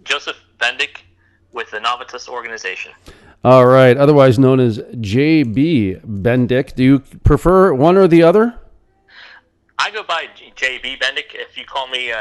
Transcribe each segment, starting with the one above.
Joseph Bendik with the Navitas Organization. All right, otherwise known as JB Bendik. Do you prefer one or the other? I go by JB Bendik. If you call me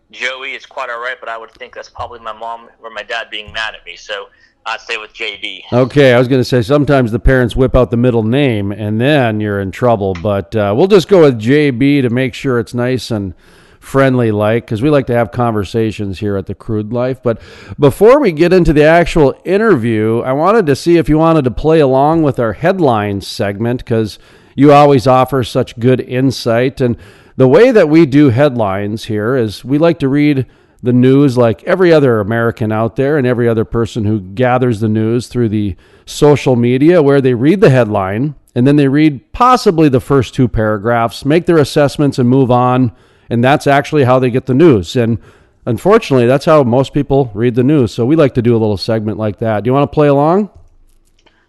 Joey, it's quite all right, but I would think that's probably my mom or my dad being mad at me, so I'd stay with JB. Okay, I was going to say sometimes the parents whip out the middle name, and then you're in trouble, but we'll just go with JB to make sure it's nice and friendly-like, because we like to have conversations here at the Crude Life. But before we get into the actual interview, I wanted to see if you wanted to play along with our headlines segment, because you always offer such good insight. And the way that we do headlines here is we like to read the news like every other American out there and every other person who gathers the news through the social media, where they read the headline and then they read possibly the first two paragraphs, make their assessments and move on. And that's actually how they get the news. And unfortunately, that's how most people read the news. So we like to do a little segment like that. Do you want to play along?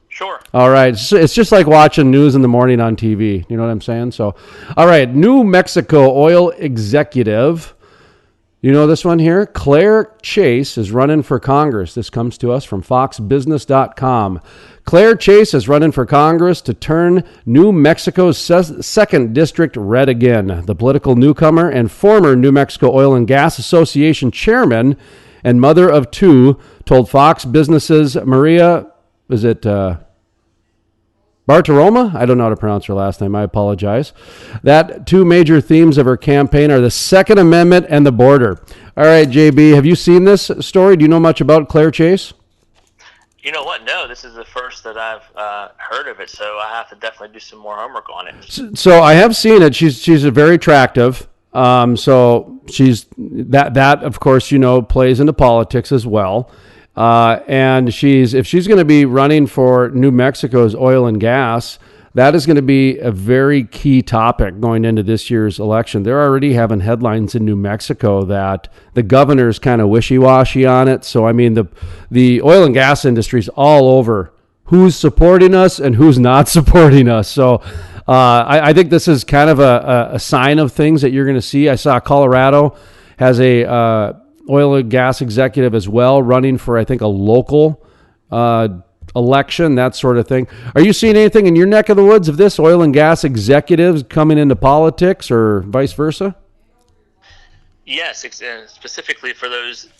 Sure. All right. It's just like watching news in the morning on TV. You know what I'm saying? So, all right. New Mexico oil executive. You know this one here? Claire Chase is running for Congress. This comes to us from foxbusiness.com. Claire Chase is running for Congress to turn New Mexico's 2nd District red again. The political newcomer and former New Mexico Oil and Gas Association chairman and mother of two told Fox Business's Maria, Bartiroma? I don't know how to pronounce her last name. I apologize. That two major themes of her campaign are the Second Amendment and the border. All right, JB, have you seen this story? Do you know much about Claire Chase? You know what? No, this is the first that I've heard of it, so I have to definitely do some more homework on it. So I have seen it. She's a very attractive. So she's that of course, plays into politics as well. And if she's going to be running for New Mexico's oil and gas, that is going to be a very key topic going into this year's election. They're already having headlines in New Mexico that the governor's kind of wishy-washy on it. So, I mean, the oil and gas industry is all over who's supporting us and who's not supporting us. So I think this is kind of a sign of things that you're going to see. I saw Colorado has a oil and gas executive as well, running for, I think, a local election, that sort of thing. Are you seeing anything in your neck of the woods of this oil and gas executives coming into politics or vice versa? Yes, specifically for those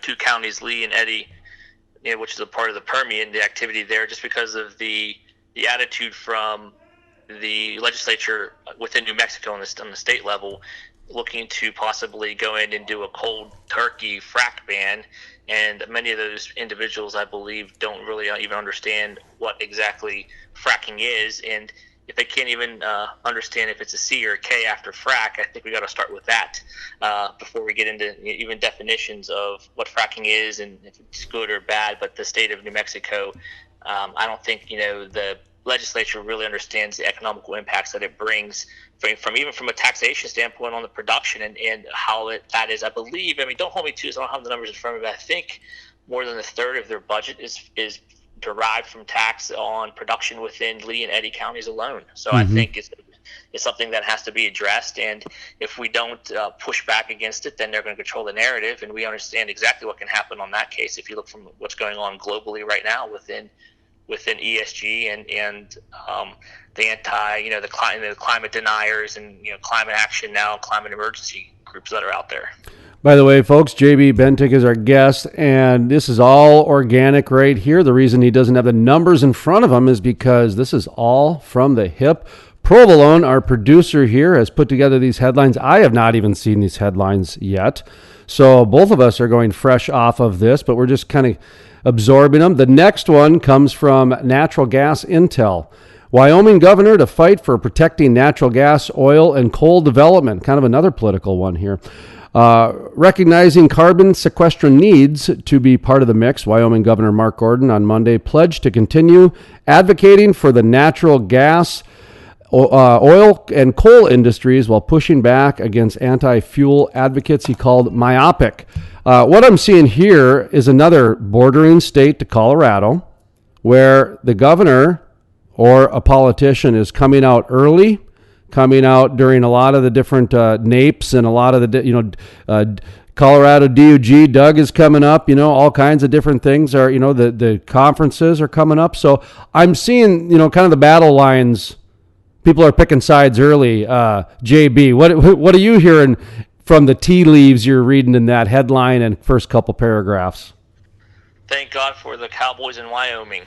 two counties, Lee and Eddy, which is a part of the Permian, the activity there, just because of the attitude from the legislature within New Mexico on the state level, looking to possibly go in and do a cold turkey frac ban. And many of those individuals, I believe, don't really even understand what exactly fracking is. And if they can't even understand if it's a C or a K after frac, I think we got to start with that before we get into even definitions of what fracking is and if it's good or bad. But the state of New Mexico, I don't think, the legislature really understands the economical impacts that it brings from a taxation standpoint on the production and how that is. I believe, don't hold me to this, I don't have the numbers in front of me, but I think more than a third of their budget is derived from tax on production within Lee and Eddy counties alone. So I think it's something that has to be addressed, and if we don't push back against it, then they're going to control the narrative, and we understand exactly what can happen on that case if you look from what's going on globally right now within ESG and the the climate deniers and climate action now, climate emergency groups that are out there. By the way, folks, JB Bendik is our guest, and this is all organic right here. The reason he doesn't have the numbers in front of him is because this is all from the hip. Provolone, our producer here, has put together these headlines. I have not even seen these headlines yet, so both of us are going fresh off of this, but we're just kind of absorbing them. The next one comes from Natural Gas Intel. Wyoming governor to fight for protecting natural gas, oil, and coal development. Kind of another political one here. Recognizing carbon sequestration needs to be part of the mix, Wyoming Governor Mark Gordon on Monday pledged to continue advocating for the natural gas, oil, and coal industries while pushing back against anti-fuel advocates he called myopic. What I'm seeing here is another bordering state to Colorado where the governor or a politician is coming out early, coming out during a lot of the different NAPEs and a lot of the Colorado DUG, Doug is coming up. All kinds of different things are. The conferences are coming up. So I'm seeing kind of the battle lines. People are picking sides early. JB, what are you hearing from the tea leaves you're reading in that headline and first couple paragraphs? Thank God for the Cowboys in Wyoming.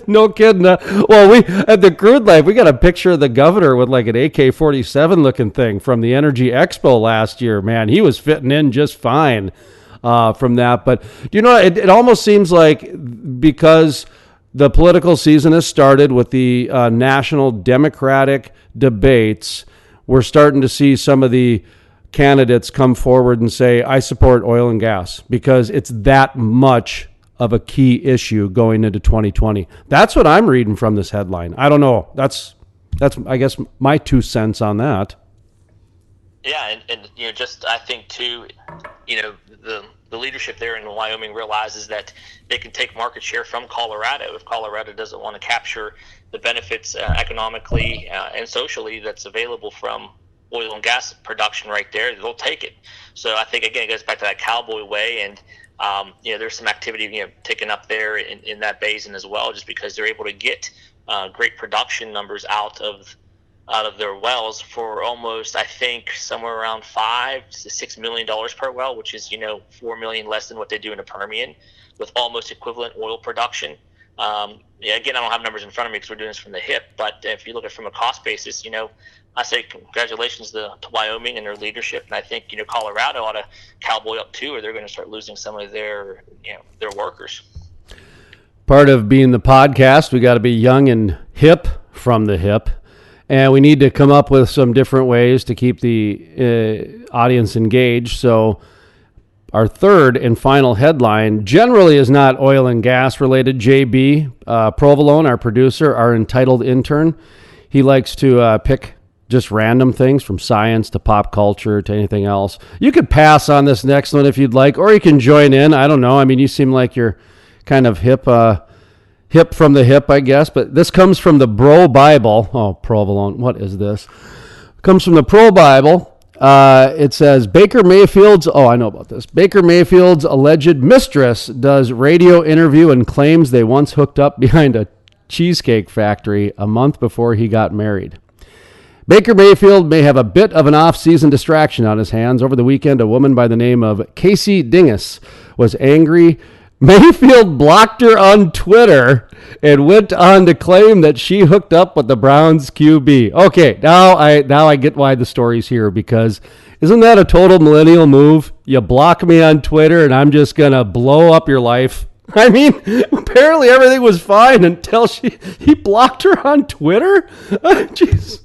No kidding. Well, we at the Crude Life, we got a picture of the governor with like an AK-47 looking thing from the Energy Expo last year. Man, he was fitting in just fine from that. But it almost seems like because the political season has started with the national Democratic debates, we're starting to see some of the candidates come forward and say, I support oil and gas, because it's that much of a key issue going into 2020. That's what I'm reading from this headline. I don't know. That's I guess my 2 cents on that. Yeah, and just I think too, the leadership there in Wyoming realizes that they can take market share from Colorado if Colorado doesn't want to capture the benefits economically and socially that's available from oil and gas production right there. They'll take it. So I think, again, it goes back to that cowboy way, and there's some activity taken up there in that basin as well, just because they're able to get great production numbers out of their wells for almost, I think, somewhere around $5 to $6 million per well, which is $4 million less than what they do in the Permian, with almost equivalent oil production. Again, I don't have numbers in front of me because we're doing this from the hip, but if you look at it from a cost basis, I say congratulations to Wyoming and their leadership, and I think Colorado ought to cowboy up too, or they're going to start losing some of their workers. Part of being the podcast, we got to be young and hip from the hip, and we need to come up with some different ways to keep the audience engaged. So our third and final headline generally is not oil and gas related. JB Provolone, our producer, our entitled intern, he likes to pick just random things from science to pop culture to anything else. You could pass on this next one if you'd like, or you can join in. I don't know. I mean, you seem like you're kind of hip from the hip, I guess. But this comes from the Bro Bible. Oh, Provolone, what is this? Comes from the Pro Bible. It says Baker Mayfield's alleged mistress does radio interview and claims they once hooked up behind a cheesecake factory a month before he got married. Baker Mayfield may have a bit of an off-season distraction on his hands. Over the weekend, a woman by the name of Casey Dingus was angry. Mayfield blocked her on Twitter and went on to claim that she hooked up with the Browns QB. Okay, now I get why the story's here, because isn't that a total millennial move? You block me on Twitter and I'm just going to blow up your life. I mean, apparently everything was fine until he blocked her on Twitter. Jeez.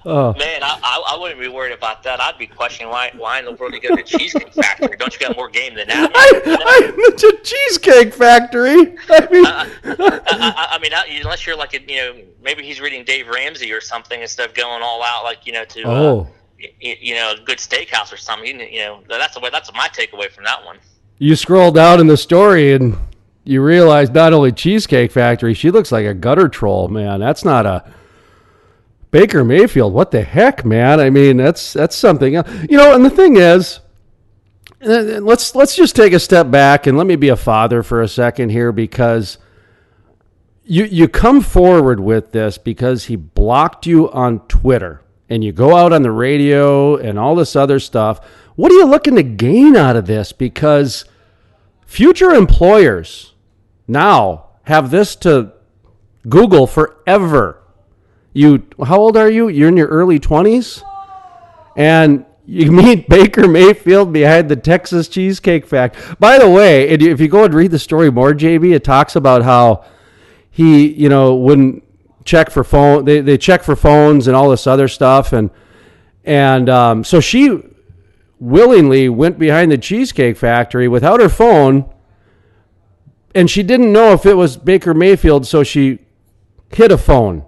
Oh. Man, I wouldn't be worried about that. I'd be questioning why in the world you go to a Cheesecake Factory. Don't you got more game than that? It's a Cheesecake Factory. I mean, unless you're like maybe he's reading Dave Ramsey or something instead of going all out a good steakhouse or something. That's my takeaway from that one. You scroll down in the story and you realize not only Cheesecake Factory, she looks like a gutter troll, man. That's not a Baker Mayfield. What the heck, man? I mean, that's something. And the thing is, let's just take a step back and let me be a father for a second here, because you come forward with this because he blocked you on Twitter and you go out on the radio and all this other stuff. What are you looking to gain out of this? Because future employers now have this to Google forever. How old are you? You're in your early 20s? And you meet Baker Mayfield behind the Texas Cheesecake Factory. By the way, if you go and read the story more, JB, it talks about how he, wouldn't check for phone. They check for phones and all this other stuff. And so she willingly went behind the Cheesecake Factory without her phone, and she didn't know if it was Baker Mayfield, so she hid a phone.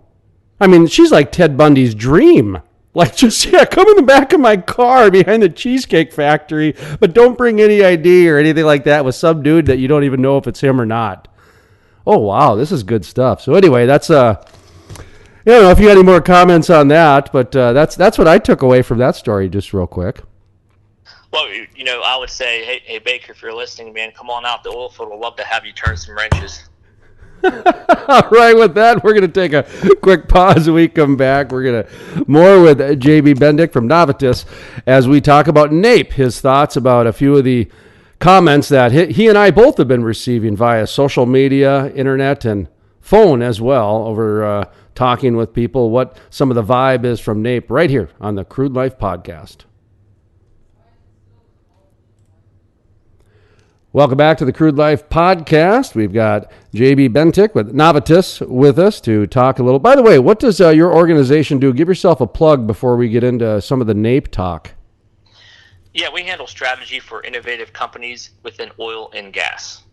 I mean, she's like Ted Bundy's dream. Like, come in the back of my car behind the Cheesecake Factory, but don't bring any ID or anything like that with some dude that you don't even know if it's him or not. Oh, wow, this is good stuff. So anyway, that's I don't know if you had any more comments on that, but that's what I took away from that story, just real quick. Well, I would say, hey, Baker, if you're listening, man, come on out. The oil field would love to have you turn some wrenches. All right, with that, we're going to take a quick pause. When we come back, we're going to more with JB Bendik from Navitas as we talk about NAPE, his thoughts about a few of the comments that he and I both have been receiving via social media, internet, and phone as well over talking with people, what some of the vibe is from NAPE right here on the Crude Life podcast. Welcome back to the Crude Life podcast. We've got JB Bendik with Navitas with us to talk a little. By the way, what does your organization do? Give yourself a plug before we get into some of the NAPE talk. Yeah, we handle strategy for innovative companies within oil and gas.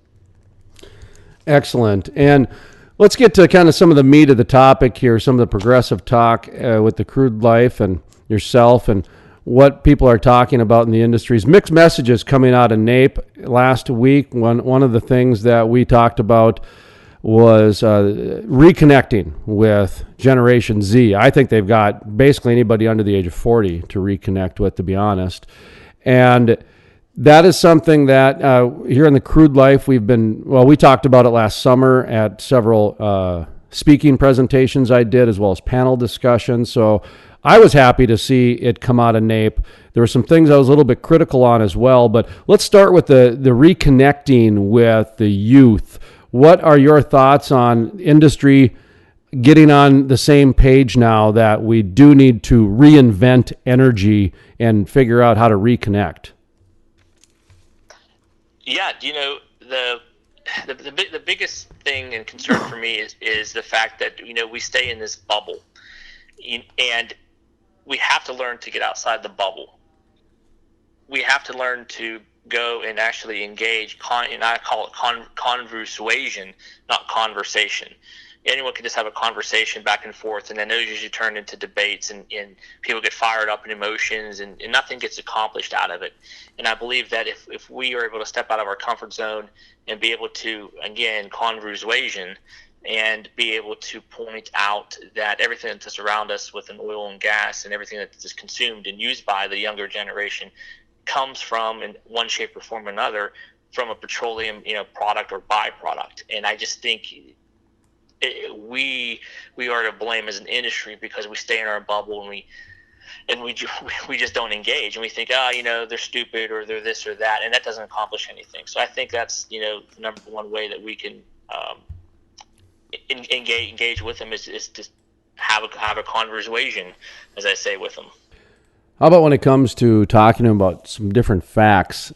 Excellent. And let's get to kind of some of the meat of the topic here, some of the progressive talk with the Crude Life and yourself and what people are talking about in the industries. Mixed messages coming out of NAPE last week. One of the things that we talked about was reconnecting with Generation Z. I think they've got basically anybody under the age of 40 to reconnect with, to be honest. And that is something that here in the Crude Life we talked about it last summer at several speaking presentations I did, as well as panel discussions. So I was happy to see it come out of NAPE. There were some things I was a little bit critical on as well, but let's start with the reconnecting with the youth. What are your thoughts on industry getting on the same page now that we do need to reinvent energy and figure out how to reconnect? Yeah, the biggest thing and concern for me is the fact that we stay in this bubble, and we have to learn to get outside the bubble. We have to learn to go and actually engage, and I call it conversation, not conversation. Anyone can just have a conversation back and forth, and then those usually turn into debates, and people get fired up in emotions, and nothing gets accomplished out of it. And I believe that if we are able to step out of our comfort zone and be able to, again, conversation, and be able to point out that everything that's around us within oil and gas and everything that is consumed and used by the younger generation comes from, in one shape or form or another, from a petroleum product or byproduct. And I just think we are to blame as an industry because we stay in our bubble and we just don't engage, and we think they're stupid or they're this or that, and that doesn't accomplish anything. So I think that's the number one way that we can engage with them is to have a conversation, as I say, with them. How about when it comes to talking about some different facts?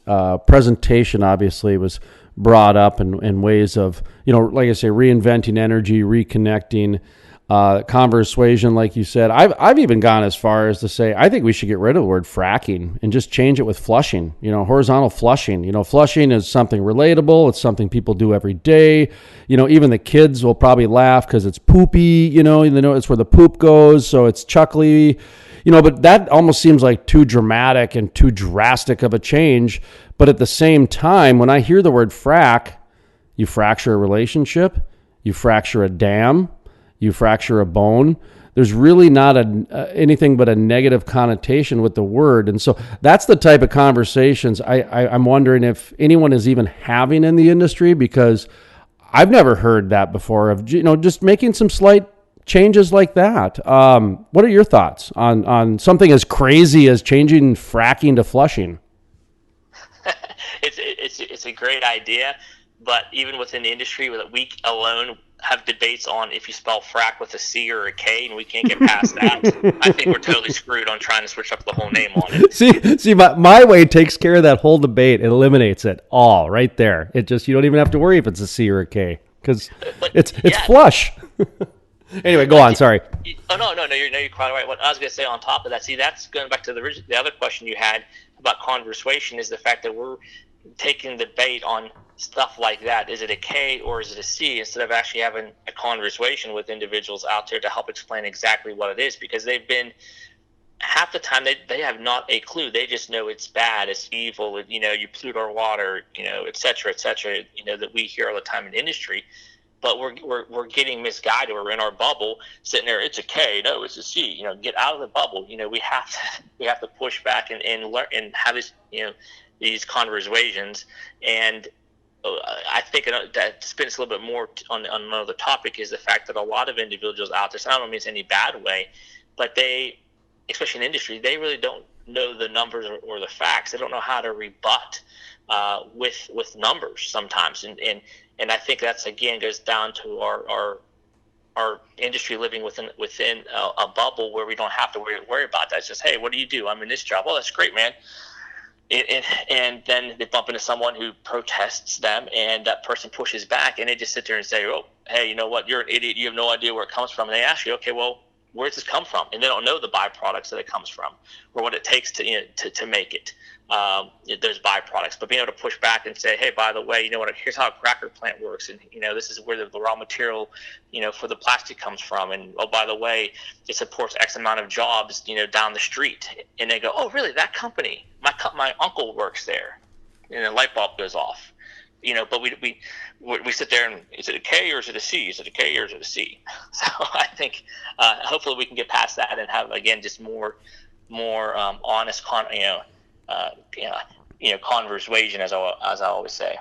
Presentation obviously was brought up in ways of, like I say, reinventing energy, reconnecting, conversation, like you said. I've even gone as far as to say I think we should get rid of the word fracking and just change it with flushing, horizontal flushing. Flushing is something relatable. It's something people do every day. Even the kids will probably laugh because it's poopy, it's where the poop goes, so it's chuckly, but that almost seems like too dramatic and too drastic of a change. But at the same time, when I hear the word frack, you fracture a relationship, you fracture a dam, you fracture a bone. There's really not anything but a negative connotation with the word. And so that's the type of conversations I'm wondering if anyone is even having in the industry, because I've never heard that before of, just making some slight changes like that. What are your thoughts on something as crazy as changing fracking to flushing? It's a great idea, but even within the industry, we alone have debates on if you spell frac with a C or a K, and we can't get past that. I think we're totally screwed on trying to switch up the whole name on it. See, my way takes care of that whole debate. It eliminates it all right there. It just, you don't even have to worry if it's a C or a K, because it's flush. Anyway, go on. Sorry. Oh no, you're quite right. What I was going to say on top of that, see, that's going back to the other question you had about conversation, is the fact that we're taking the debate on stuff like that. Is it a K or is it a C, instead of actually having a conversation with individuals out there to help explain exactly what it is, because they've been, half the time they have not a clue. They just know it's bad, it's evil, you pollute our water, et cetera, that we hear all the time in industry. but we're getting misguided. We're in our bubble, sitting there. It's a K, no, it's a C. Get out of the bubble. We have to push back and learn and have this, these conversations. And I think that spins a little bit more on another topic is the fact that a lot of individuals out there, so I don't mean it's any bad way, but they, especially in industry, they really don't know the numbers or the facts. They don't know how to rebut with numbers sometimes, and I think that's again goes down to our industry living within a bubble where we don't have to worry about that. It's just, hey, what do you do? I'm in this job. Well, that's great, man. And then they bump into someone who protests them, and that person pushes back, and they just sit there and say, oh, hey, you know what, you're an idiot, you have no idea where it comes from. And they ask you, okay, well, where does this come from? And they don't know the byproducts that it comes from or what it takes to make it. There's byproducts, but being able to push back and say, hey, by the way, here's how a cracker plant works, and this is where the raw material for the plastic comes from, and oh, by the way, it supports X amount of jobs down the street. And they go, oh, really, that company, my uncle works there, and the light bulb goes off. But we sit there and, is it a K or is it a C? Is it a K or is it a C? So I think hopefully we can get past that and have, again, just more honest conversation, as I always say.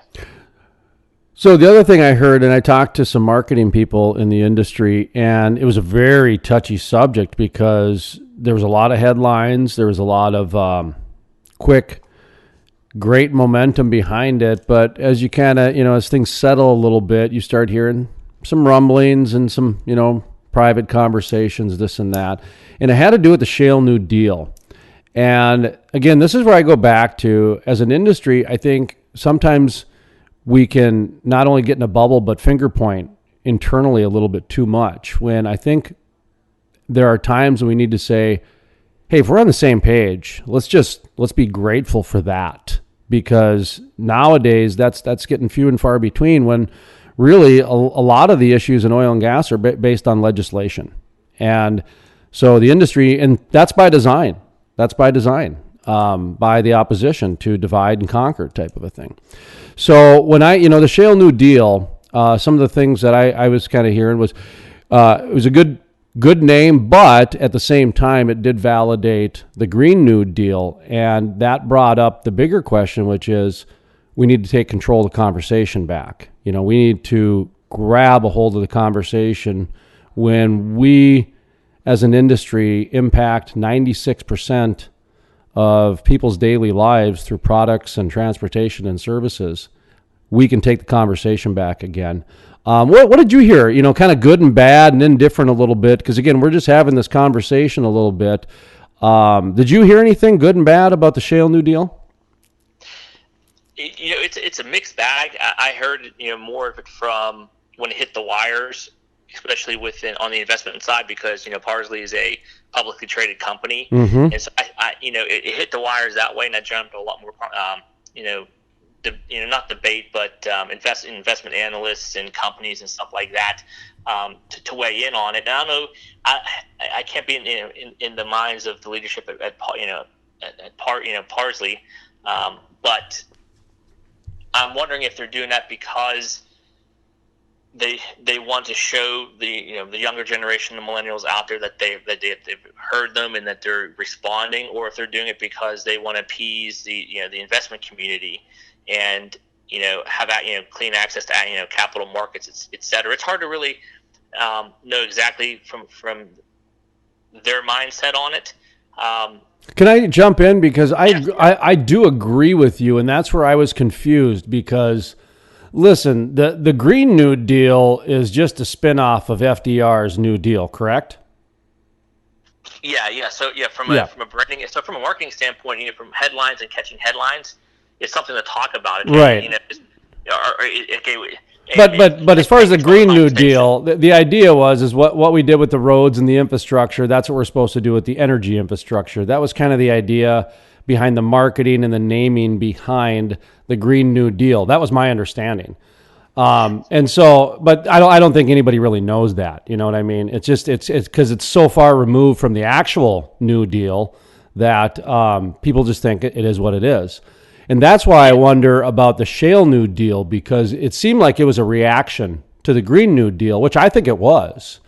So the other thing I heard, and I talked to some marketing people in the industry, and it was a very touchy subject because there was a lot of headlines, there was a lot of quick, great momentum behind it, but as you kind of, as things settle a little bit, you start hearing some rumblings and some, private conversations, this and that, and it had to do with the Shale New Deal. And again, this is where I go back to, as an industry, I think sometimes we can not only get in a bubble, but finger point internally a little bit too much, when I think there are times when we need to say, hey, if we're on the same page, let's be grateful for that, because nowadays that's getting few and far between, when really a lot of the issues in oil and gas are based on legislation. And so the industry, and that's by design, by the opposition to divide and conquer type of a thing. So when the Shale New Deal, some of the things that I was kind of hearing was, it was a good name, but at the same time, it did validate the Green New Deal. And that brought up the bigger question, which is we need to take control of the conversation back. We need to grab a hold of the conversation when we, as an industry, impact 96% of people's daily lives through products and transportation and services. We can take the conversation back again. What did you hear? Kind of good and bad and indifferent a little bit, because again, we're just having this conversation a little bit. Did you hear anything good and bad about the Shale New Deal? It's a mixed bag. I heard more of it from when it hit the wires, especially on the investment side, because Parsley is a publicly traded company, mm-hmm. And so it hit the wires that way, and I jumped a lot more not debate, but investment analysts and companies and stuff like that to weigh in on it. And I don't know, I can't be in the minds of the leadership at Parsley, but I'm wondering if they're doing that because they want to show the younger generation, the millennials out there, that they've heard them and that they're responding, or if they're doing it because they want to appease the investment community and have clean access to capital markets, et cetera. It's hard to really know exactly from their mindset on it. Can I jump in? Because I do agree with you, and that's where I was confused, because listen, the Green New Deal is just a spinoff of FDR's New Deal, correct? Yeah. So from a branding, from a marketing standpoint, from headlines and catching headlines, it's something to talk about. Right. But as far as the Green New Deal, the idea is what we did with the roads and the infrastructure, that's what we're supposed to do with the energy infrastructure. That was kind of the idea behind the marketing and the naming behind the Green New Deal. That was my understanding. And so, but I don't think anybody really knows that. You know what I mean? It's just, it's because it's so far removed from the actual New Deal that people just think it is what it is. And that's why I wonder about the Shale New Deal, because it seemed like it was a reaction to the Green New Deal, which I think it was.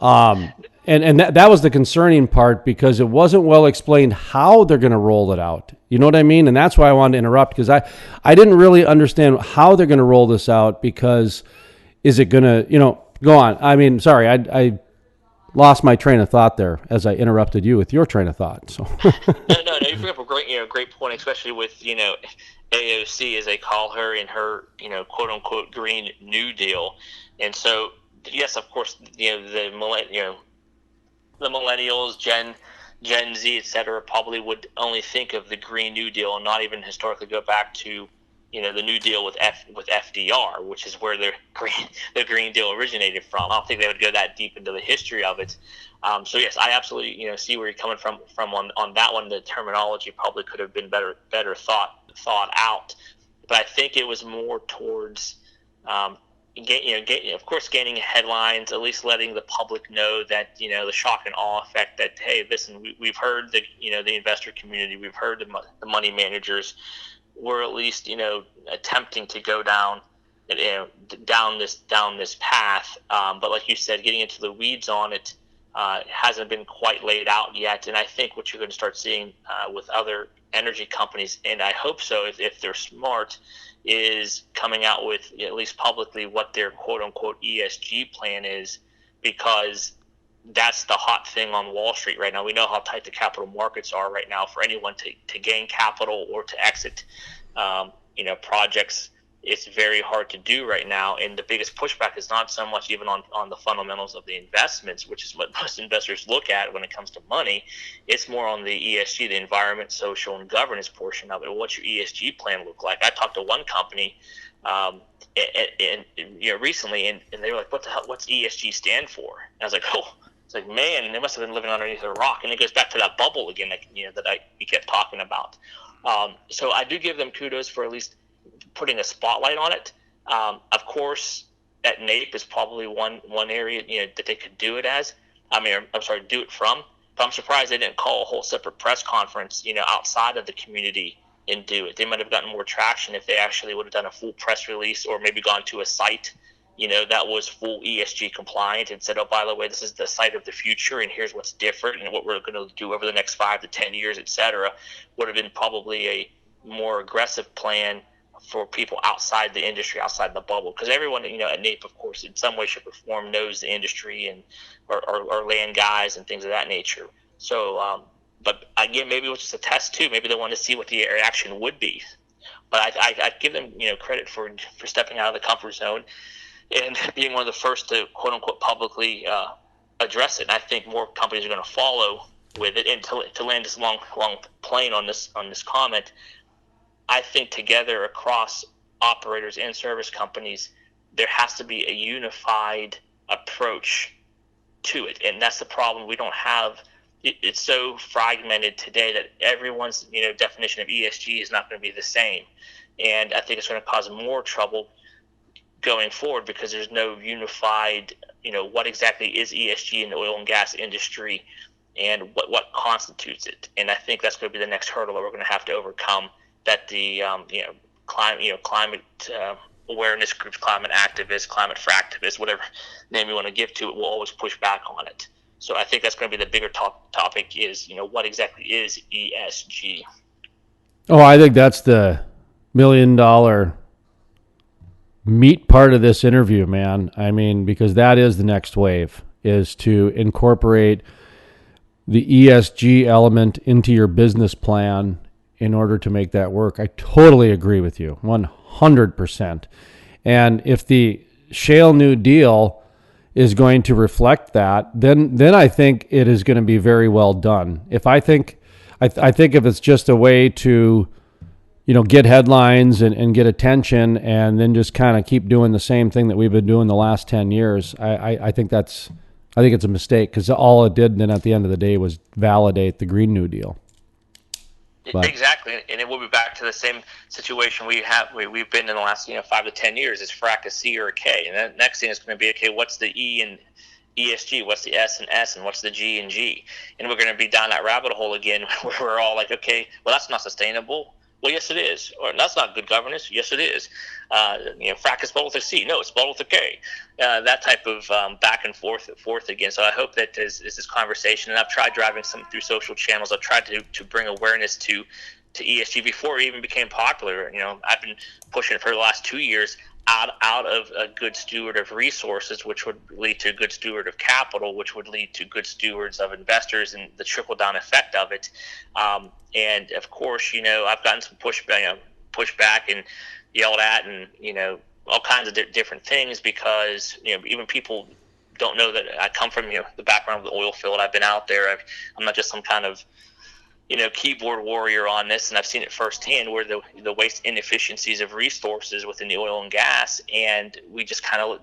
And that was the concerning part, because it wasn't well explained how they're going to roll it out. You know what I mean? And that's why I wanted to interrupt, because I didn't really understand how they're going to roll this out, because is it going to, go on. I mean, sorry, I lost my train of thought there as I interrupted you with your train of thought. So no, you bring up a great point, especially with AOC, as they call her, in her quote unquote Green New Deal. And so yes, of course, the millennials, Gen Z, et cetera, probably would only think of the Green New Deal and not even historically go back to the New Deal with FDR, which is where the Green Deal originated from. I don't think they would go that deep into the history of it. So yes, I absolutely see where you're coming from on that one. The terminology probably could have been better thought out, but I think it was more towards of course, gaining headlines, at least letting the public know that the shock and awe effect that, hey, listen, we've heard the investor community, we've heard the money managers. We're at least attempting to go down this path, but like you said, getting into the weeds on it hasn't been quite laid out yet. And I think what you're going to start seeing with other energy companies, and I hope so if they're smart, is coming out with, at least publicly, what their quote unquote ESG plan is, because that's the hot thing on Wall Street right now. We know how tight the capital markets are right now. For anyone to gain capital or to exit projects, it's very hard to do right now. And the biggest pushback is not so much even on the fundamentals of the investments, which is what most investors look at when it comes to money. It's more on the ESG, the environment, social, and governance portion of it. What's your ESG plan look like? I talked to one company recently, and they were like, "What the hell? What's ESG stand for?" And I was like, "Oh." It's like, man, they must have been living underneath a rock. And it goes back to that bubble again, that we kept talking about. So I do give them kudos for at least putting a spotlight on it. Of course, at NAPE is probably one area that they could do it as. Do it from. But I'm surprised they didn't call a whole separate press conference, outside of the community and do it. They might have gotten more traction if they actually would have done a full press release, or maybe gone to a site that was full ESG compliant and said, oh, by the way, this is the site of the future, and here's what's different and what we're going to do over the next 5 to 10 years, et cetera. Would have been probably a more aggressive plan for people outside the industry, outside the bubble. Because everyone, at NAPE, of course, in some way, shape, or form knows the industry and or land guys and things of that nature. So, but again, maybe it was just a test too. Maybe they wanted to see what the reaction would be. But I give them, credit for stepping out of the comfort zone and being one of the first to quote unquote publicly address it. And I think more companies are going to follow with it. And to land this long plane on this comment, I think together across operators and service companies, there has to be a unified approach to it. And that's the problem. We don't have it's so fragmented today that everyone's definition of ESG is not going to be the same. And I think it's going to cause more trouble going forward, because there's no unified, what exactly is ESG in the oil and gas industry, and what constitutes it. And I think that's going to be the next hurdle that we're going to have to overcome, that the climate awareness groups, climate activists, climate fractivists, whatever name you want to give to it, will always push back on it. So I think that's going to be the bigger topic is, what exactly is ESG? Oh, I think that's the $1 million meat part of this interview, man. I mean, because that is the next wave, is to incorporate the ESG element into your business plan in order to make that work. I totally agree with you, 100%. And if the Shale New Deal is going to reflect that, then I think it is going to be very well done. I think if it's just a way to get headlines and get attention, and then just kind of keep doing the same thing that we've been doing the last 10 years, I think it's a mistake, because all it did then at the end of the day was validate the Green New Deal. But exactly, and it will be back to the same situation we've been in the last 5 to 10 years. Is frac a C or a K? And then next thing is going to be, okay, what's the E in ESG? What's the S and S, and what's the G and G? And we're going to be down that rabbit hole again, where we're all like, okay, well, that's not sustainable. Well, yes, it is. Or that's not good governance. Yes, it is. Frac is spelled with a C. No, it's spelled with a K. That type of back and forth again. So I hope that is this conversation, and I've tried driving some through social channels. I've tried to bring awareness to ESG before it even became popular. I've been pushing it for the last 2 years out of a good steward of resources, which would lead to a good steward of capital, which would lead to good stewards of investors and the trickle-down effect of it. And of course, I've gotten some pushback and yelled at, and all kinds of different things, because even people don't know that I come from the background of the oil field. I've been out there. I'm not just some kind of keyboard warrior on this, and I've seen it firsthand, where the waste inefficiencies of resources within the oil and gas, and we just kind of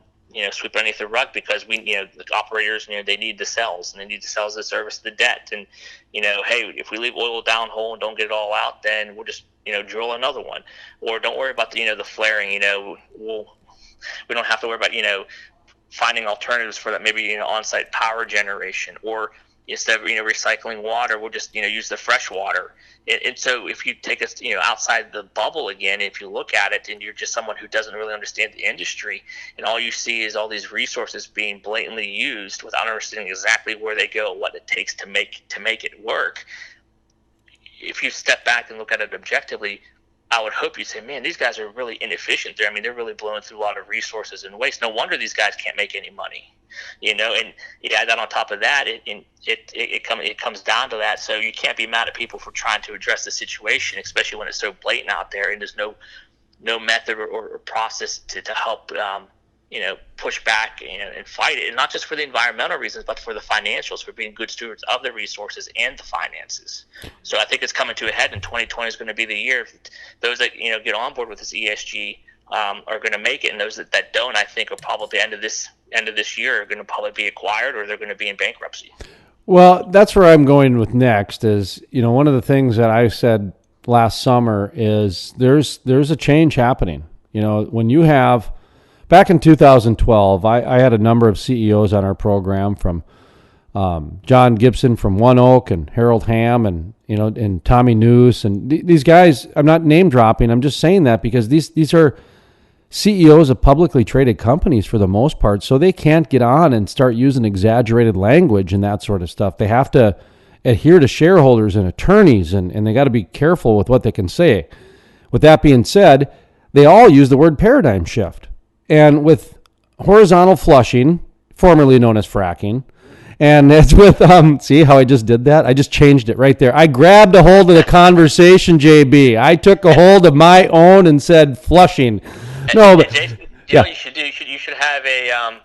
sweep underneath the rug, because the operators, they need the cells, and they need the cells to service the debt. And hey, if we leave oil downhole and don't get it all out, then we'll just drill another one. Or don't worry about the flaring. We don't have to worry about finding alternatives for that, maybe on-site power generation, or instead of recycling water, we'll just use the fresh water. And so if you take us outside the bubble again, if you look at it and you're just someone who doesn't really understand the industry, and all you see is all these resources being blatantly used without understanding exactly where they go, what it takes to make it work. If you step back and look at it objectively, I would hope you say, man, these guys are really inefficient there. I mean, they're really blowing through a lot of resources and waste. No wonder these guys can't make any money. And you add that on top of that, it comes down to that. So you can't be mad at people for trying to address the situation, especially when it's so blatant out there, and there's no method or process to help push back and fight it. And not just for the environmental reasons, but for the financials, for being good stewards of the resources and the finances. So I think it's coming to a head, and 2020 is going to be the year. Those that get on board with this ESG are going to make it, and those that don't, I think, are probably end of this year are going to probably be acquired, or they're going to be in bankruptcy. Well, that's where I'm going with next. Is one of the things that I said last summer is there's a change happening. When you have back in 2012, I had a number of CEOs on our program, from John Gibson from One Oak, and Harold Ham, and and Tommy Noose, and these guys. I'm not name dropping. I'm just saying that because these are CEOs of publicly traded companies for the most part, so they can't get on and start using exaggerated language and that sort of stuff. They have to adhere to shareholders and attorneys, and they got to be careful with what they can say. With that being said, they all use the word paradigm shift. And with horizontal flushing, formerly known as fracking, and it's with, see how I just did that? I just changed it right there. I grabbed a hold of the conversation, JB. I took a hold of my own and said flushing. No, but Jason, yeah. What you should do? You should have a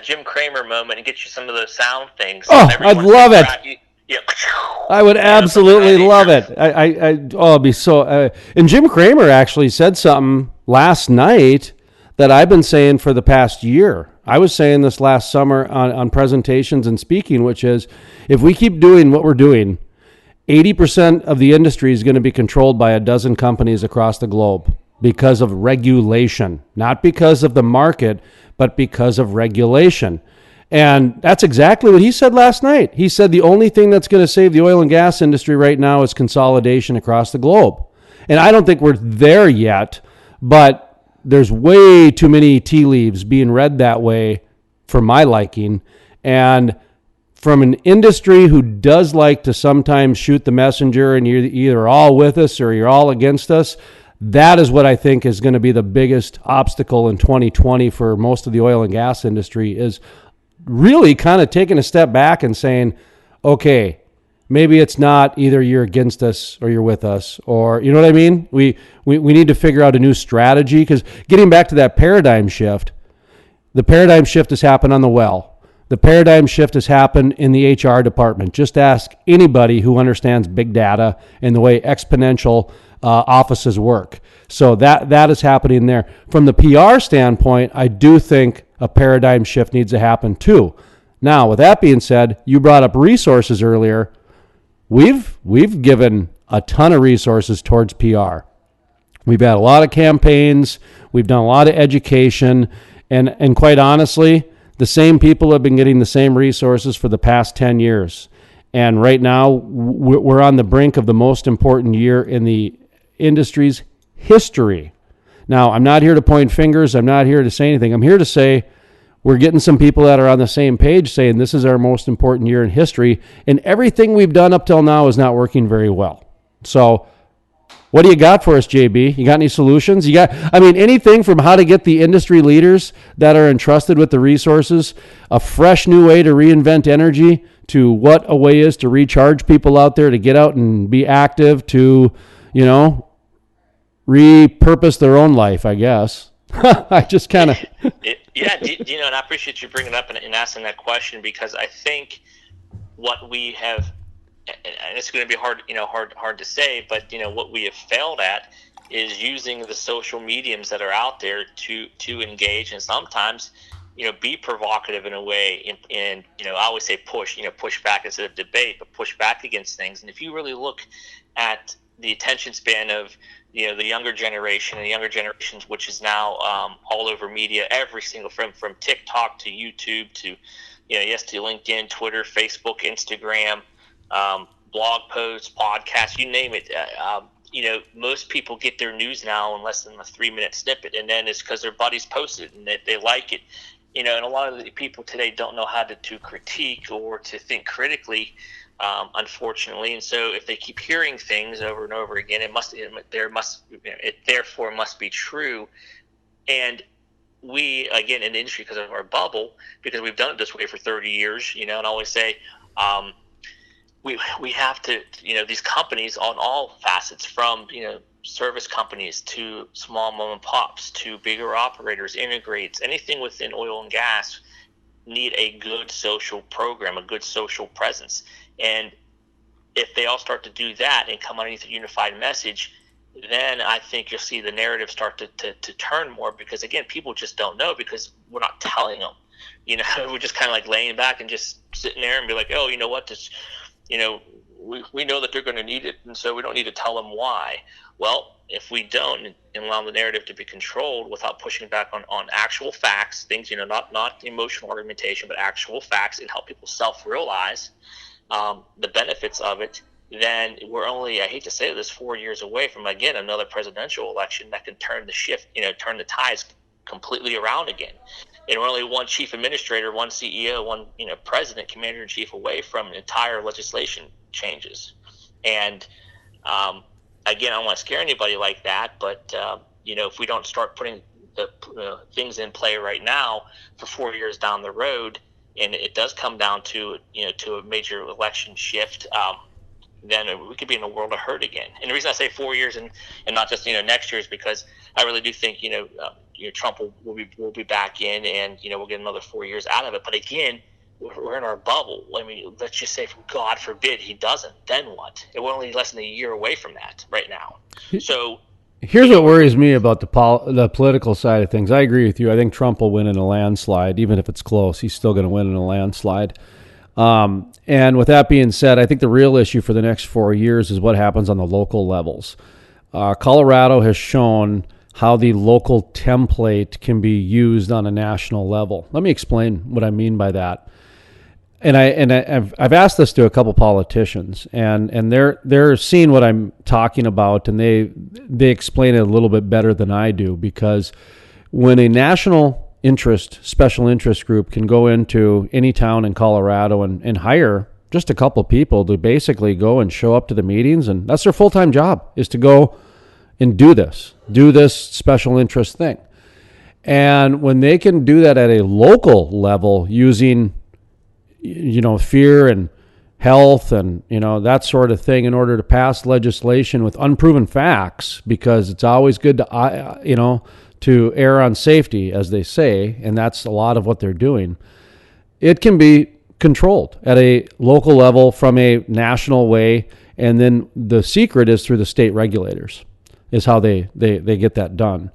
Jim Cramer moment and get you some of those sound things. Oh, I'd love it. I would absolutely love it. I'd be so. And Jim Cramer actually said something last night that I've been saying for the past year. I was saying this last summer on presentations and speaking, which is, if we keep doing what we're doing, 80% of the industry is going to be controlled by a dozen companies across the globe because of regulation, not because of the market, but because of regulation. And that's exactly what he said last night. He said the only thing that's going to save the oil and gas industry right now is consolidation across the globe. And I don't think we're there yet, but there's way too many tea leaves being read that way for my liking. And from an industry who does like to sometimes shoot the messenger and you're either all with us or you're all against us, that is what I think is going to be the biggest obstacle in 2020 for most of the oil and gas industry, is really kind of taking a step back and saying, okay, maybe it's not either you're against us or you're with us, or, you know what I mean? We need to figure out a new strategy, because getting back to that paradigm shift, the paradigm shift has happened on the well. The paradigm shift has happened in the HR department. Just ask anybody who understands big data and the way exponential offices work. So that is happening there. From the PR standpoint, I do think a paradigm shift needs to happen too. Now, with that being said, you brought up resources earlier. We've given a ton of resources towards PR. We've had a lot of campaigns. We've done a lot of education. And quite honestly, the same people have been getting the same resources for the past 10 years. And right now, we're on the brink of the most important year in the industry's history. Now, I'm not here to point fingers. I'm not here to say anything. I'm here to say we're getting some people that are on the same page saying this is our most important year in history, and everything we've done up till now is not working very well. So what do you got for us, JB? You got any solutions? Anything from how to get the industry leaders that are entrusted with the resources a fresh new way to reinvent energy, to what a way is to recharge people out there to get out and be active, to, repurpose their own life, I guess. I just kind of... Yeah, and I appreciate you bringing it up and asking that question, because I think what we have, and it's going to be hard to say, but what we have failed at is using the social mediums that are out there to engage, and sometimes be provocative in a way, and I always say push back instead of debate, but push back against things. And if you really look at the attention span of the younger generation, and the younger generations, which is now all over media, every single from TikTok to YouTube to to LinkedIn, Twitter, Facebook, Instagram, blog posts, podcasts, you name it. Most people get their news now in less than a 3-minute snippet, and then it's because their buddies posted it and they like it. And a lot of the people today don't know how to critique or to think critically, unfortunately. And so if they keep hearing things over and over again, it therefore must be true. And we, again, in the industry, because of our bubble, because we've done it this way for 30 years, and I always say, we have to, these companies on all facets, from, service companies to small mom and pops to bigger operators, integrates, anything within oil and gas, need a good social program, a good social presence. And if they all start to do that and come underneath a unified message, then I think you'll see the narrative start to turn more, because, again, people just don't know, because we're not telling them. We're just kind of like laying back and just sitting there and be like, oh, you know what, this, we know that they're going to need it, and so we don't need to tell them why. Well, if we don't, and allow the narrative to be controlled without pushing back on actual facts, things, not emotional argumentation, but actual facts, and help people self-realize the benefits of it, then we're only, I hate to say this, 4 years away from, again, another presidential election that can turn the tides completely around again. And we're only one chief administrator, one CEO, one president, commander-in-chief away from entire legislation changes. And again, I don't want to scare anybody like that, but if we don't start putting the things in play right now for 4 years down the road, and it does come down to to a major election shift, then we could be in a world of hurt again. And the reason I say 4 years and not just next year is because I really do think Trump will be back in, and we'll get another 4 years out of it. But again, we're in our bubble. I mean, let's just say, God forbid he doesn't, then what? And we're only less than a year away from that right now. So here's what worries me about the political side of things. I agree with you. I think Trump will win in a landslide, even if it's close. He's still going to win in a landslide. And with that being said, I think the real issue for the next 4 years is what happens on the local levels. Colorado has shown how the local template can be used on a national level. Let me explain what I mean by that. And I've asked this to a couple politicians, and they're seeing what I'm talking about, and they explain it a little bit better than I do, because when a national special interest group can go into any town in Colorado and hire just a couple people to basically go and show up to the meetings, and that's their full-time job, is to go and do this special interest thing. And when they can do that at a local level using fear and health and, that sort of thing in order to pass legislation with unproven facts, because it's always good to err on safety, as they say, and that's a lot of what they're doing. It can be controlled at a local level from a national way, and then the secret is through the state regulators, is how they get that done.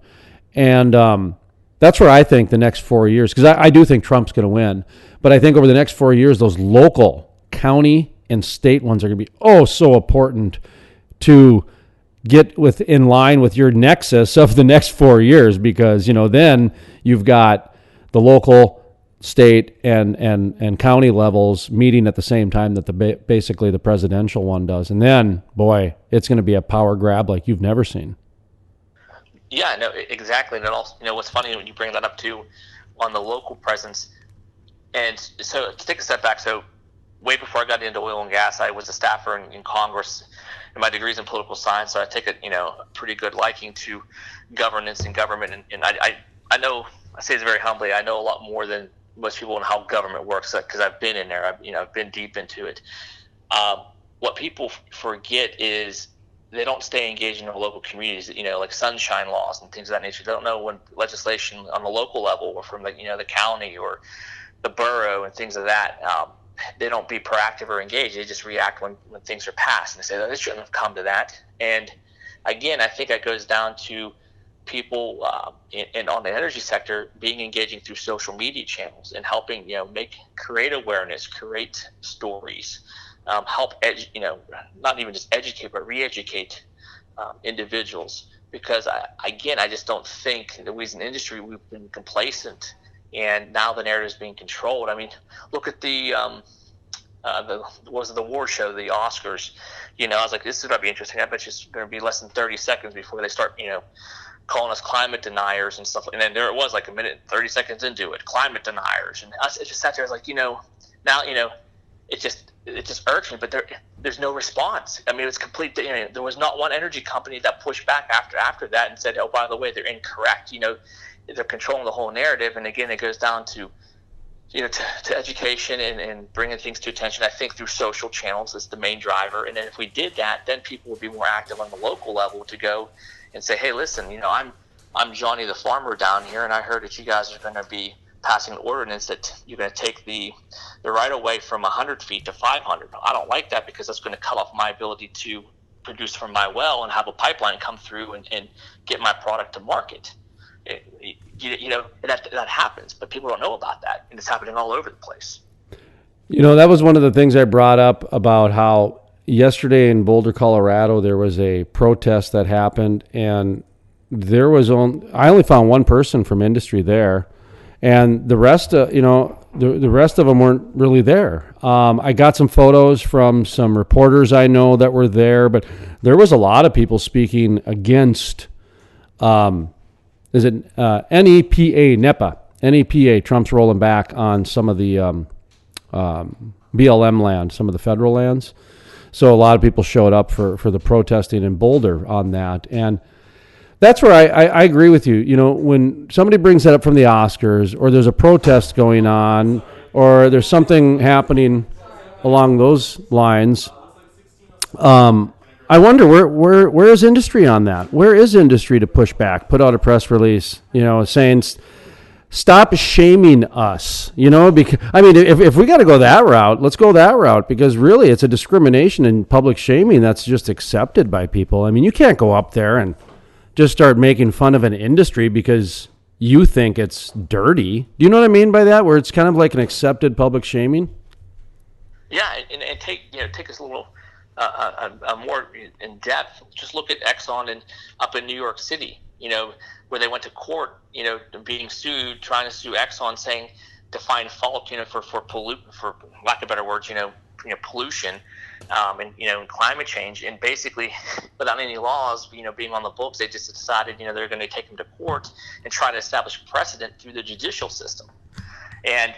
And that's where I think the next 4 years, because I do think Trump's going to win, but I think over the next 4 years, those local, county, and state ones are going to be so important to get in line with your nexus of the next 4 years, because then you've got the local state and county levels meeting at the same time that basically the presidential one does. And then, boy, it's going to be a power grab like you've never seen. Yeah, no, exactly. And also, what's funny when you bring that up too on the local presence. And so to take a step back, so way before I got into oil and gas, I was a staffer in Congress, and my degree's in political science, so I take a pretty good liking to governance and government. And I know, I say this very humbly, I know a lot more than most people on how government works because I've been in there. I've been deep into it. What people forget is they don't stay engaged in their local communities, like sunshine laws and things of that nature. They don't know when legislation on the local level or from the county or the borough and things of that. They don't be proactive or engaged. They just react when things are passed, and they say, "Oh, this shouldn't have come to that." And again, I think that goes down to people and on the energy sector being engaging through social media channels and helping create awareness, create stories, help not even just educate but re-educate individuals, because I just don't think that we as an industry, we've been complacent, and now the narrative is being controlled. I mean, look at the award show, the Oscars. I was like, this is going to be interesting. I bet you it's going to be less than 30 seconds before they start calling us climate deniers and stuff. And then there it was, like a minute, 30 seconds into it, climate deniers. And I just sat there, I was like, now, it just irks me, but there's no response. I mean, it's complete. There was not one energy company that pushed back after that and said, oh, by the way, they're incorrect. They're controlling the whole narrative. And again, it goes down to, to education and bringing things to attention. I think through social channels is the main driver. And then if we did that, then people would be more active on the local level to go and say, hey, listen, I'm Johnny the farmer down here, and I heard that you guys are going to be passing an ordinance that you're going to take the right of way from 100 feet to 500. I don't like that because that's going to cut off my ability to produce from my well and have a pipeline come through and get my product to market. That happens, but people don't know about that, and it's happening all over the place. That was one of the things I brought up about how yesterday in Boulder, Colorado, there was a protest that happened, and I only found one person from industry there, and the rest, the rest of them weren't really there. I got some photos from some reporters I know that were there, but there was a lot of people speaking against. Is it NEPA, NEPA? NEPA, Trump's rolling back on some of the BLM land, some of the federal lands. So a lot of people showed up for the protesting in Boulder on that. And that's where I agree with you. When somebody brings that up from the Oscars, or there's a protest going on, or there's something happening along those lines, I wonder where is industry on that? Where is industry to push back, put out a press release, saying stop shaming us, because if we got to go that route, let's go that route, because really it's a discrimination and public shaming that's just accepted by people. I mean, you can't go up there and just start making fun of an industry because you think it's dirty. Do you know what I mean by that? Where it's kind of like an accepted public shaming? Yeah, and take us a little more in depth. Just look at Exxon up in New York City, where they went to court, being sued, trying to sue Exxon, saying to find fault, for lack of better words, pollution, and climate change, and basically without any laws, being on the books, they just decided, they're going to take them to court and try to establish precedent through the judicial system. And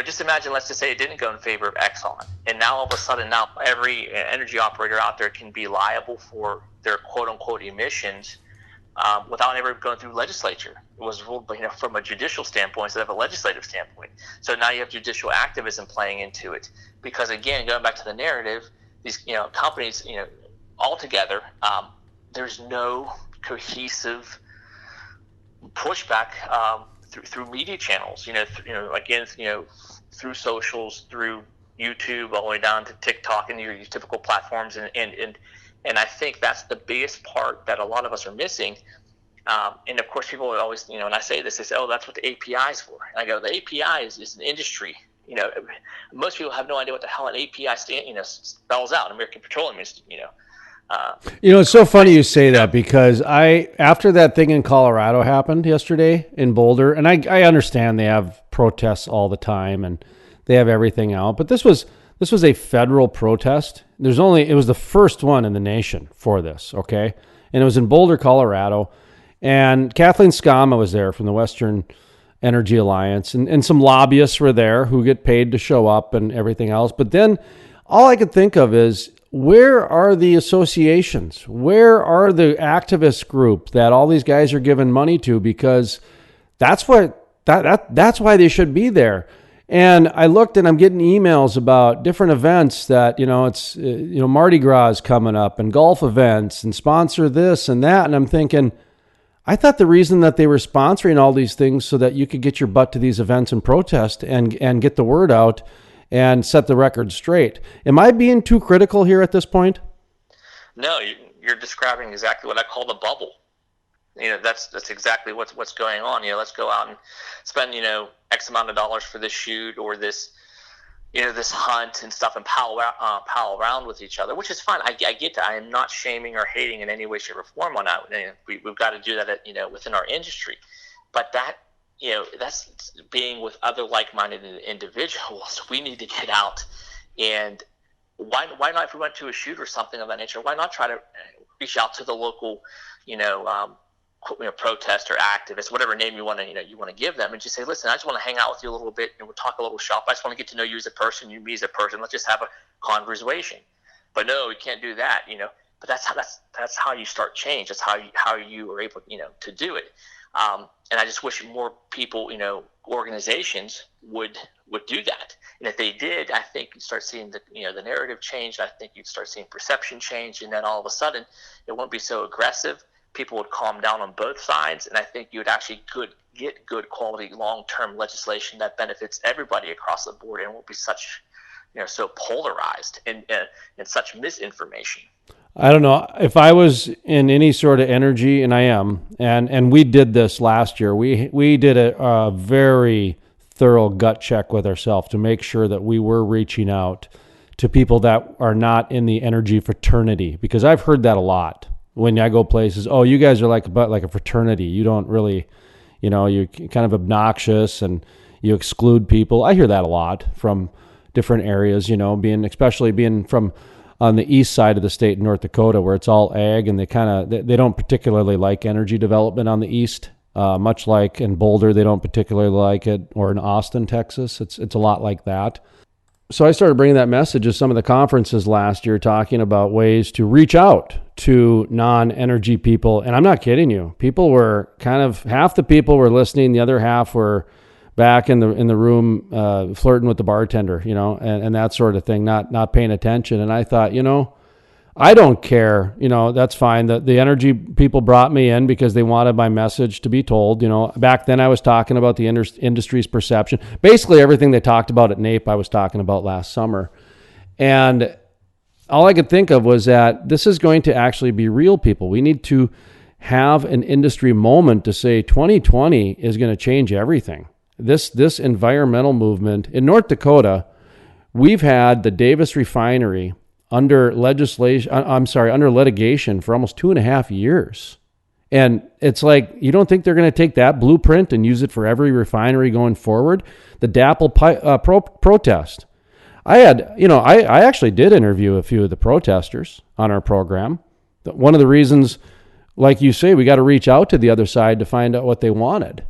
just imagine, let's just say it didn't go in favor of Exxon, and now all of a sudden, every energy operator out there can be liable for their quote-unquote emissions without ever going through legislature. It was ruled, from a judicial standpoint instead of a legislative standpoint. So now you have judicial activism playing into it, because again, going back to the narrative, these companies, altogether, there's no cohesive pushback through media channels, again, through socials, through YouTube, all the way down to TikTok and your typical platforms, and I think that's the biggest part that a lot of us are missing. And of course, people are always, and I say this, they say, "Oh, that's what the API is for." And I go, the API is an industry. Most people have no idea what the hell an API spells out. American Petroleum Institute, It's so funny you say that because after that thing in Colorado happened yesterday in Boulder, and I understand they have protests all the time and they have everything out, but this was a federal protest. It was the first one in the nation for this, okay? And it was in Boulder, Colorado, and Kathleen Skama was there from the Western Energy Alliance, and some lobbyists were there who get paid to show up and everything else. But then all I could think of is, where are the associations? Where are the activist group that all these guys are giving money to? Because that's why they should be there. And I looked, and I'm getting emails about different events that, it's, Mardi Gras is coming up and golf events and sponsor this and that. And I'm thinking, I thought the reason that they were sponsoring all these things so that you could get your butt to these events and protest and get the word out and set the record straight. Am I being too critical here at this point? No, you're describing exactly what I call the bubble. That's exactly what's going on. Let's go out and spend X amount of dollars for this shoot or this this hunt and stuff, and pal around with each other, which is fine. I get that. I am not shaming or hating in any way, shape, or form on that. We've got to do that within our industry, but that's being with other like-minded individuals. We need to get out, and why not, if we went to a shoot or something of that nature, why not try to reach out to the local protest or activist, whatever name you want to give them, and just say, listen, I just want to hang out with you a little bit and we'll talk a little shop. I just want to get to know you as a person, you me as a person. Let's just have a conversation. But no, we can't do that. But that's how you start change. That's how you are able to do it. And I just wish more people, organizations would do that. And if they did, I think you'd start seeing the narrative change. I think you'd start seeing perception change, and then all of a sudden it won't be so aggressive. People would calm down on both sides, and I think you would actually get good quality long-term legislation that benefits everybody across the board, and won't be such so polarized and such misinformation. I don't know if I was in any sort of energy, and I am, and we did this last year. We did a very thorough gut check with ourselves to make sure that we were reaching out to people that are not in the energy fraternity, because I've heard that a lot when I go places. Oh, you guys are like a fraternity. You don't really, you're kind of obnoxious and you exclude people. I hear that a lot from different areas, especially being from on the east side of the state in North Dakota, where it's all ag, and they don't particularly like energy development on the east, much like in Boulder, they don't particularly like it, or in Austin, Texas. It's a lot like that. So I started bringing that message at some of the conferences last year, talking about ways to reach out to non-energy people. And I'm not kidding you. People were half the people were listening. The other half were back in the room, flirting with the bartender, and that sort of thing, not paying attention. And I thought, I don't care, that's fine. The energy people brought me in because they wanted my message to be told. Back then I was talking about the industry's perception. Basically everything they talked about at NAPE, I was talking about last summer. And all I could think of was that this is going to actually be real, people. We need to have an industry moment to say 2020 is going to change everything. This environmental movement in North Dakota, we've had the Davis refinery under litigation for almost 2.5 years. And it's like, you don't think they're going to take that blueprint and use it for every refinery going forward? The DAPL protest. I actually did interview a few of the protesters on our program. One of the reasons, like you say, we got to reach out to the other side to find out what they wanted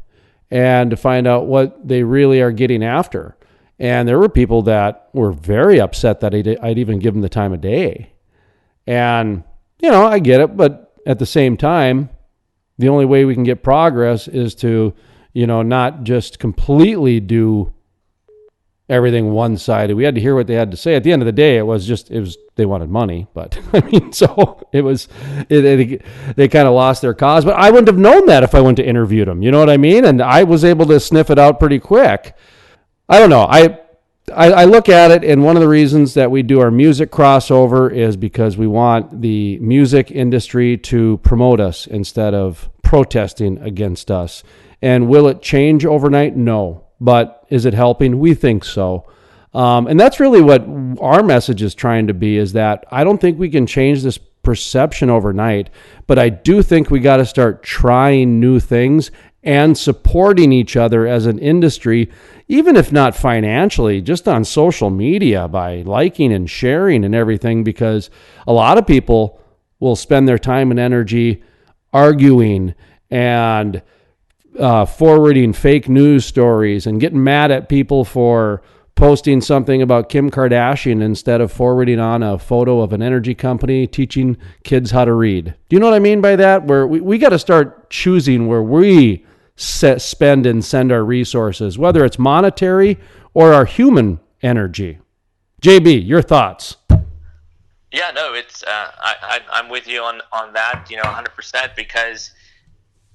and to find out what they really are getting after. And there were people that were very upset that I'd even give them the time of day. And, I get it. But at the same time, the only way we can get progress is to, not just completely do everything one-sided. We had to hear what they had to say. At the end of the day, they wanted money. But, so they kind of lost their cause. But I wouldn't have known that if I went to interview them. You know what I mean? And I was able to sniff it out pretty quick. I don't know. I look at it, and one of the reasons that we do our music crossover is because we want the music industry to promote us instead of protesting against us. And will it change overnight? No. But is it helping? We think so. And that's really what our message is trying to be, is that I don't think we can change this perception overnight. But I do think we got to start trying new things and supporting each other as an industry, even if not financially, just on social media by liking and sharing and everything, because a lot of people will spend their time and energy arguing and forwarding fake news stories and getting mad at people for posting something about Kim Kardashian instead of forwarding on a photo of an energy company teaching kids how to read. Do you know what I mean by that? Where we got to start choosing where we spend and send our resources, whether it's monetary or our human energy. JB, your thoughts? Yeah, no, it's I'm with you on that, 100%, because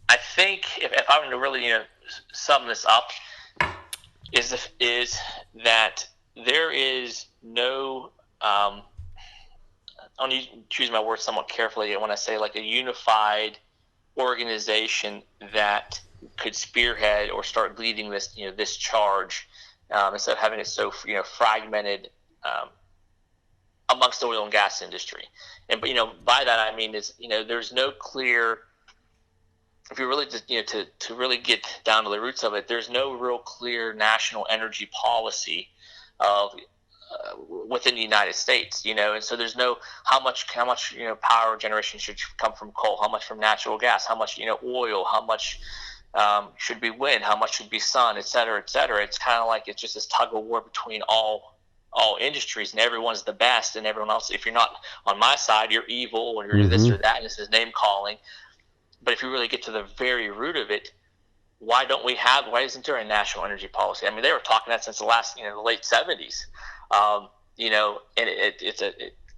I think if I were to really, sum this up, is that there is no, I'm going to choose my words somewhat carefully when I say like a unified organization that could spearhead or start leading this, this charge, instead of having it so, fragmented amongst the oil and gas industry. And, but, by that I mean is, there's no clear, if you really just, to really get down to the roots of it, there's no real clear national energy policy of within the United States, and so there's no how much power generation should come from coal, how much from natural gas, how much oil, how much should be wind, how much should be sun, et cetera, et cetera. It's kind of like it's just this tug of war between all industries, and everyone's the best, and everyone else, if you're not on my side, you're evil, or you're this or that, and this is name calling. But if you really get to the very root of it, why isn't there a national energy policy? I mean, they were talking that since the late 70s. And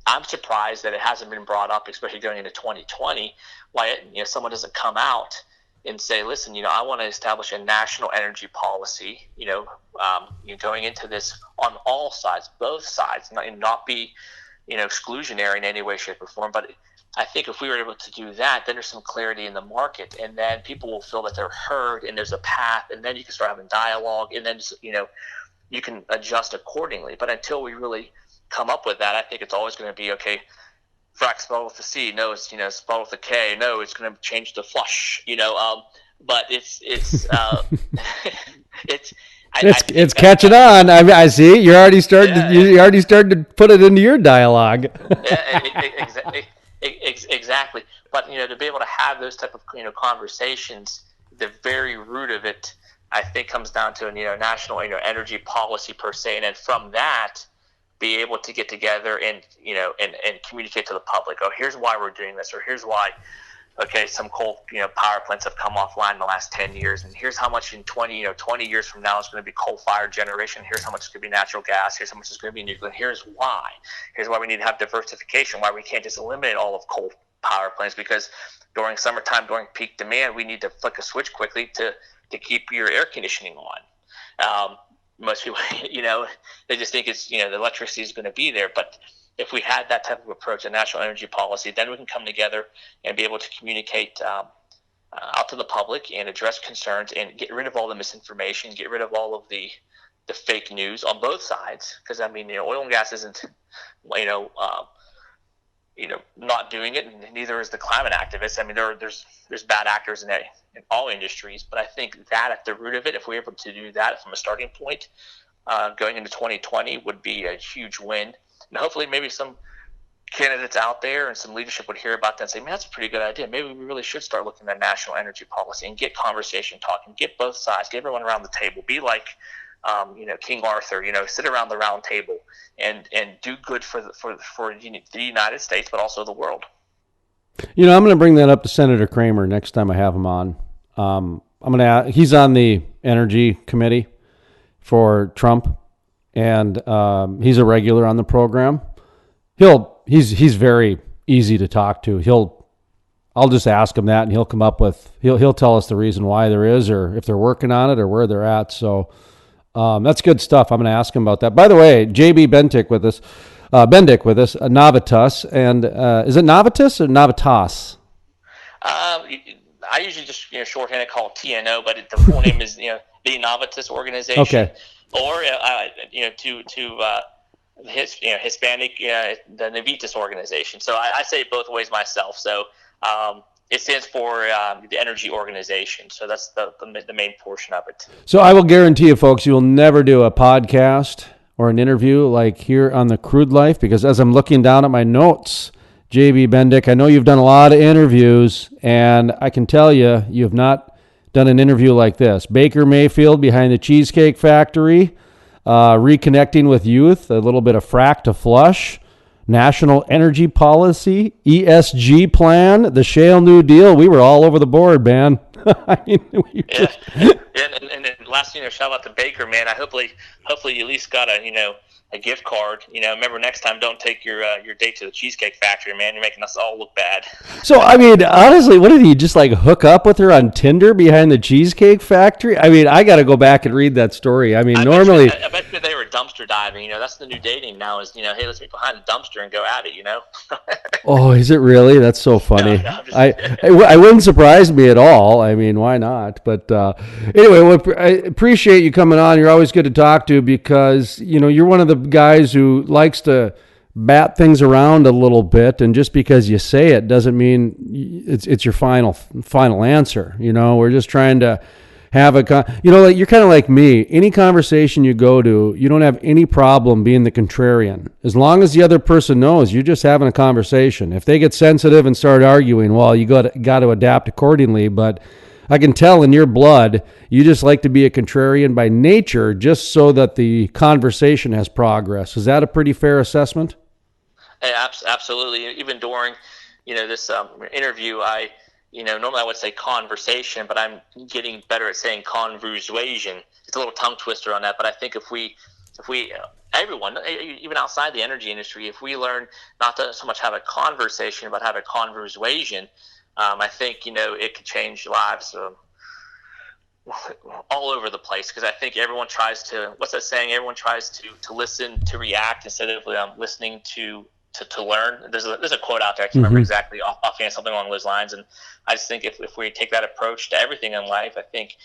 I'm surprised that it hasn't been brought up, especially going into 2020, why someone doesn't come out and say, listen, I want to establish a national energy policy, going into this on all sides, both sides, not be, exclusionary in any way, shape, or form. But I think if we were able to do that, then there's some clarity in the market, and then people will feel that they're heard, and there's a path, and then you can start having dialogue, and then, you can adjust accordingly. But until we really come up with that, I think it's always going to be, okay, frac spelled with a C, no, it's spelled with a K, no, it's going to change to flush, but it's it's catching on. I see you're already starting. You already started to put it into your dialogue. Exactly. But to be able to have those type of conversations, the very root of it, I think, comes down to national energy policy per se, and then from that, be able to get together and and communicate to the public. Oh, here's why we're doing this, or here's why. Okay, some coal power plants have come offline in the last 10 years, and here's how much in 20 years from now is going to be coal-fired generation. Here's how much is going to be natural gas. Here's how much is going to be nuclear. Here's why. Here's why we need to have diversification. Why we can't just eliminate all of coal power plants, because during summertime, during peak demand, we need to flick a switch quickly to keep your air conditioning on. Most people, they just think it's the electricity is going to be there, but if we had that type of approach, a national energy policy, then we can come together and be able to communicate out to the public and address concerns and get rid of all the misinformation, get rid of all of the fake news on both sides. Because I mean, oil and gas isn't, not doing it, and neither is the climate activists. I mean, there's bad actors in all industries, but I think that at the root of it, if we're able to do that from a starting point, going into 2020 would be a huge win. And hopefully maybe some candidates out there and some leadership would hear about that and say, man, that's a pretty good idea. Maybe we really should start looking at national energy policy and get conversation talking, get both sides, get everyone around the table, be like, King Arthur, sit around the round table and do good for the United States, but also the world. I'm going to bring that up to Senator Kramer next time I have him on. He's on the Energy Committee for Trump. And he's a regular on the program. He's very easy to talk to. I'll just ask him that, and he'll come up with he'll tell us the reason why there is, or if they're working on it, or where they're at. So that's good stuff. I'm going to ask him about that. By the way, JB Bendik with us, Navitas, and is it Navitas or Navitas? I usually just shorthand it, call it TNO, but the full name is the Navitas Organization. Okay. Or Hispanic, the Navitas Organization. So I say it both ways myself. So it stands for the Energy Organization. So that's the main portion of it. So I will guarantee you, folks, you will never do a podcast or an interview like here on the Crude Life, because as I'm looking down at my notes, JB Bendik, I know you've done a lot of interviews, and I can tell you, you have not done an interview like this. Baker Mayfield behind the Cheesecake Factory, reconnecting with youth, a little bit of frac to flush, national energy policy, ESG plan, the Shale New Deal. We were all over the board, man. I mean, and last, shout out to Baker, man. Hopefully you at least got a gift card. Remember next time, don't take your date to the Cheesecake Factory, man. You're making us all look bad. So, I mean, honestly, what did he just hook up with her on Tinder behind the Cheesecake Factory? I mean, I got to go back and read that story. I mean, normally, I bet you they were dumpster diving. That's the new dating now. Is hey, let's meet behind the dumpster and go at it. Oh, is it really? That's so funny. No, I wouldn't surprise me at all. I mean, why not? But anyway, I appreciate you coming on. You're always good to talk to, because you're one of the guys who likes to bat things around a little bit, and just because you say it doesn't mean it's your final answer. We're just trying to have you're kind of like me. Any conversation you go to, you don't have any problem being the contrarian, as long as the other person knows you're just having a conversation. If they get sensitive and start arguing, well, you got to adapt accordingly. But I can tell in your blood, you just like to be a contrarian by nature, just so that the conversation has progress. Is that a pretty fair assessment? Hey, absolutely. Even during, this interview, normally I would say conversation, but I'm getting better at saying conversation. It's a little tongue twister on that, but I think if we everyone, even outside the energy industry, if we learn not to so much have a conversation, but have a conversation, I think, it could change lives all over the place, because I think everyone tries to, what's that saying? Everyone tries to listen to react instead of listening to learn. There's a quote out there, I can't remember exactly offhand, something along those lines. And I just think if we take that approach to everything in life, I think,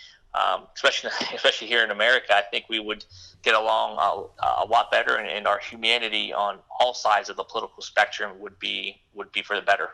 especially here in America, I think we would get along a lot better, and our humanity on all sides of the political spectrum would be for the better.